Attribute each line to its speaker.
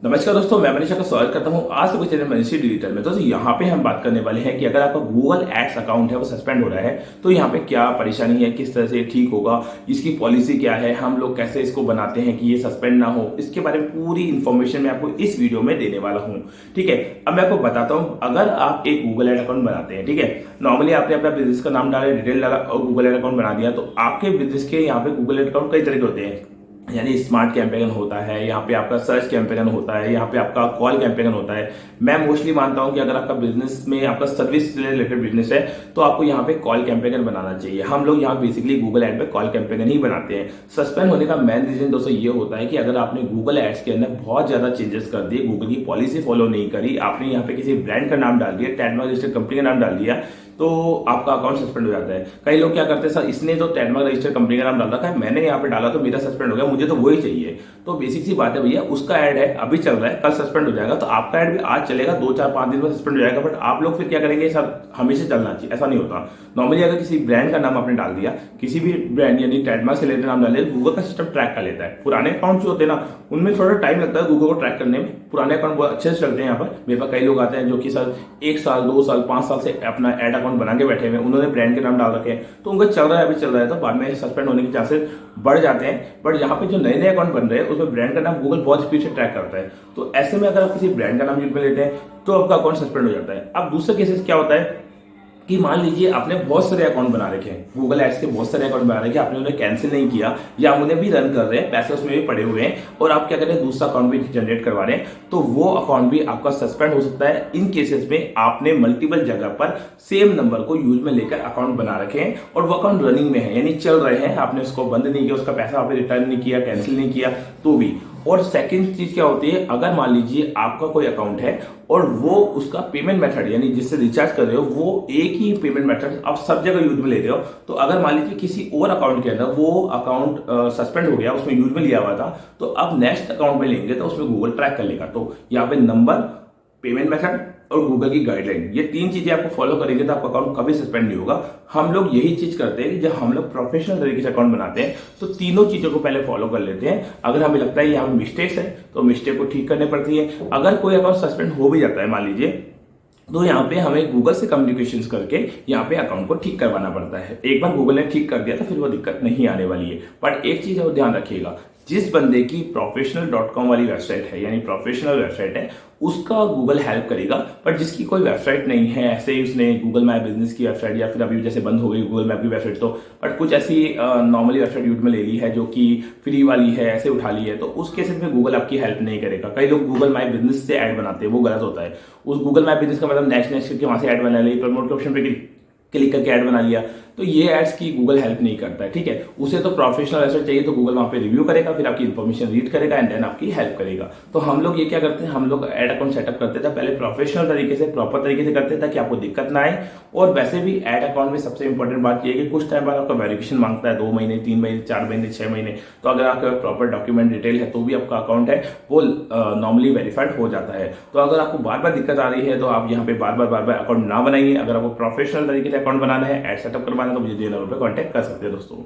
Speaker 1: नमस्कार दोस्तों, मैं मनीषा का स्वागत करता हूं आज सुबह चैनल मनीषी डिजिटल में। दोस्तों यहाँ पे हम बात करने वाले हैं कि अगर आपका गूगल एड्स अकाउंट है वो सस्पेंड हो रहा है तो यहाँ पे क्या परेशानी है, किस तरह से ठीक होगा, इसकी पॉलिसी क्या है, हम लोग कैसे इसको बनाते हैं कि ये सस्पेंड ना हो, इसके बारे में पूरी इन्फॉर्मेशन मैं आपको इस वीडियो में देने वाला हूँ। ठीक है, अब मैं आपको बताता हूँ। अगर आप एक गूगल एड अकाउंट बनाते हैं, ठीक है, नॉर्मली आपने अपना बिजनेस का नाम डाला, डिटेल डाला और गूगल एड अकाउंट बना दिया, तो आपके बिजनेस के यहाँ पे गूगल एड अकाउंट कई तरह के होते हैं। यानी स्मार्ट कैंपेन होता है, यहाँ पे आपका सर्च कैंपेन होता है, यहाँ पे आपका कॉल कैंपेन होता है। मैं मोस्टली मानता हूँ कि अगर आपका बिजनेस में आपका सर्विस से रिलेटेड बिजनेस है तो आपको यहाँ पे कॉल कैंपेन बनाना चाहिए। हम लोग यहाँ बेसिकली गूगल एड पे कॉल कैंपेन ही बनाते हैं। सस्पेंड होने का मेन रीजन दोस्तों ये होता है कि अगर आपने गूगल एड्स के अंदर बहुत ज्यादा चेंजेस कर दिए, गूगल की पॉलिसी फॉलो नहीं करी, आपने यहाँ पे किसी ब्रांड का नाम डाल दिया, ट्रेडमार्क रजिस्टर्ड कंपनी का नाम डाल दिया, तो आपका अकाउंट सस्पेंड हो जाता है। कई लोग क्या करते हैं, सर इसने जो ट्रेडमार्क रजिस्टर्ड कंपनी का नाम डाल रखा है, मैंने यहाँ पे डाला तो मेरा सस्पेंड हो गया, मुझे तो वही चाहिए। तो बेसिक सी बात है भैया, उसका ऐड है अभी चल रहा है, कल सस्पेंड हो जाएगा, तो आपका ऐड भी आज चलेगा, 2 4 5 दिन में सस्पेंड हो जाएगा। बट आप लोग फिर क्या करेंगे, सर हमेशा चलना चाहिए, ऐसा नहीं होता। नॉर्मली अगर किसी ब्रांड का नाम आपने डाल दिया, किसी भी ब्रांड यानी ट्रेडमार्क से रिलेटेड नाम डाल दिया, गूगल का सिस्टम ट्रैक कर लेता है। पुराने अकाउंट जो होते हैं ना, उनमें थोड़ा टाइम लगता है गूगल को ट्रैक करने में। पुराने अकाउंट बहुत अच्छे से चलते हैं। यहाँ पर मेरे पास कई लोग आते हैं जो कि सर 1 साल 2 साल 5 साल से अपना एड अकाउंट बना के बैठे हुए, उन्होंने ब्रांड के नाम डाल रखे हैं, तो उनका चल रहा है, अभी चल रहा है, तो बाद में सस्पेंड होने के चांसेस बढ़ जाते हैं। बट यहाँ पे जो नए नए अकाउंट बन रहे हैं उसमें ब्रांड का नाम गूगल बहुत स्पीड से ट्रैक करता है। तो ऐसे में अगर आप किसी ब्रांड का नाम यूज में लेते हैं तो आपका अकाउंट सस्पेंड हो जाता है। अब दूसरे केसेस क्या होता है कि मान लीजिए आपने बहुत सारे अकाउंट बना रखे हैं, गूगल एड्स के बहुत सारे अकाउंट बना रखे हैं, आपने उन्हें कैंसिल नहीं किया या उन्हें भी रन कर रहे हैं, पैसे उसमें भी पड़े हुए हैं, और आप क्या कर रहे हैं, दूसरा अकाउंट भी जनरेट करवा रहे हैं, तो वो अकाउंट भी आपका सस्पेंड हो सकता है। इन केसेस में आपने मल्टीपल जगह पर सेम नंबर को यूज में लेकर अकाउंट बना रखे हैं और वो अकाउंट रनिंग में है, यानी चल रहे हैं, आपने उसको बंद नहीं किया, उसका पैसा आपने रिटर्न नहीं किया, कैंसिल नहीं किया तो भी। और सेकंड चीज क्या होती है, अगर मान लीजिए आपका कोई अकाउंट है और वो उसका पेमेंट मेथड यानी जिससे रिचार्ज कर रहे हो वो एक ही पेमेंट मेथड आप सब जगह यूज में ले रहे हो, तो अगर मान लीजिए किसी और अकाउंट के अंदर वो अकाउंट सस्पेंड हो गया, उसमें यूज में लिया हुआ था, तो अब नेक्स्ट अकाउंट में लेंगे तो उसमें गूगल ट्रैक कर लेगा। तो यहाँ पे नंबर, पेमेंट मेथड और गूगल की गाइडलाइन, ये 3 चीजें आपको फॉलो करेंगे तो आपका अकाउंट कभी सस्पेंड नहीं होगा। हम लोग यही चीज करते हैं कि जब हम लोग प्रोफेशनल तरीके से अकाउंट बनाते हैं तो तीनों चीजों को पहले फॉलो कर लेते हैं। अगर हमें लगता है यहाँ पे मिस्टेक्स है तो मिस्टेक को ठीक करनी पड़ती है। अगर कोई अकाउंट सस्पेंड हो भी जाता है मान लीजिए, तो यहाँ पे हमें गूगल से कम्युनिकेशन करके यहाँ पे अकाउंट को ठीक करवाना पड़ता है। एक बार गूगल ने ठीक कर दिया तो फिर वो दिक्कत नहीं आने वाली है। बट एक चीज और ध्यान रखिएगा, जिस बंदे की प्रोफेशनल.com वाली वेबसाइट है यानी प्रोफेशनल वेबसाइट है, उसका गूगल हेल्प करेगा। पर जिसकी कोई वेबसाइट नहीं है, ऐसे ही उसने गूगल माई बिजनेस की वेबसाइट या फिर अभी जैसे बंद हो गई गूगल मैप की वेबसाइट, तो बट कुछ ऐसी नॉर्मली वेबसाइट यूज में ले ली है जो कि फ्री वाली है, ऐसे उठा ली है, तो उस केसेस में गूगल आपकी हेल्प नहीं करेगा। कई लोग गूगल माई बिजनेस से ऐड बनाते हैं, वो गलत होता है। उस गूगल माई बिजनेस का मतलब नेक्स्ट नेक्स्ट करके वहां से ऐड बना ली, प्रमोट के ऑप्शन पे क्लिक करके ऐड बना लिया, तो ये एड्स की गूगल हेल्प नहीं करता है। ठीक है, उसे तो प्रोफेशनल वेबसाइट चाहिए, तो गूगल वहां पे रिव्यू करेगा, फिर आपकी इन्फॉर्मेशन रीड करेगा एंड देन आपकी हेल्प करेगा। तो हम लोग ये क्या करते हैं, हम लोग एड अकाउंट सेटअप करते थे पहले प्रोफेशनल तरीके से, प्रॉपर तरीके से करते थे ताकि आपको दिक्कत ना आए। और वैसे भी एड अकाउंट में सबसे इंपॉर्टेंट बात यह है कि कुछ टाइम बाद आपका वेरिफिकेशन मांगता है, 2 महीने 3 महीने 4 महीने 6 महीने, तो अगर आपके प्रॉपर डॉक्यूमेंट डिटेल है तो भी आपका अकाउंट है वो नॉर्मली वेरीफाइड हो जाता है। तो अगर आपको बार बार दिक्कत आ रही है तो आप यहाँ पे बार बार अकाउंट ना बनाइए। अगर आपको प्रोफेशनल तरीके से अकाउंट बनाना है, एड सेटअप करवाना है, तो मुझे दिए नंबर पर कॉन्टैक्ट कर सकते हैं दोस्तों।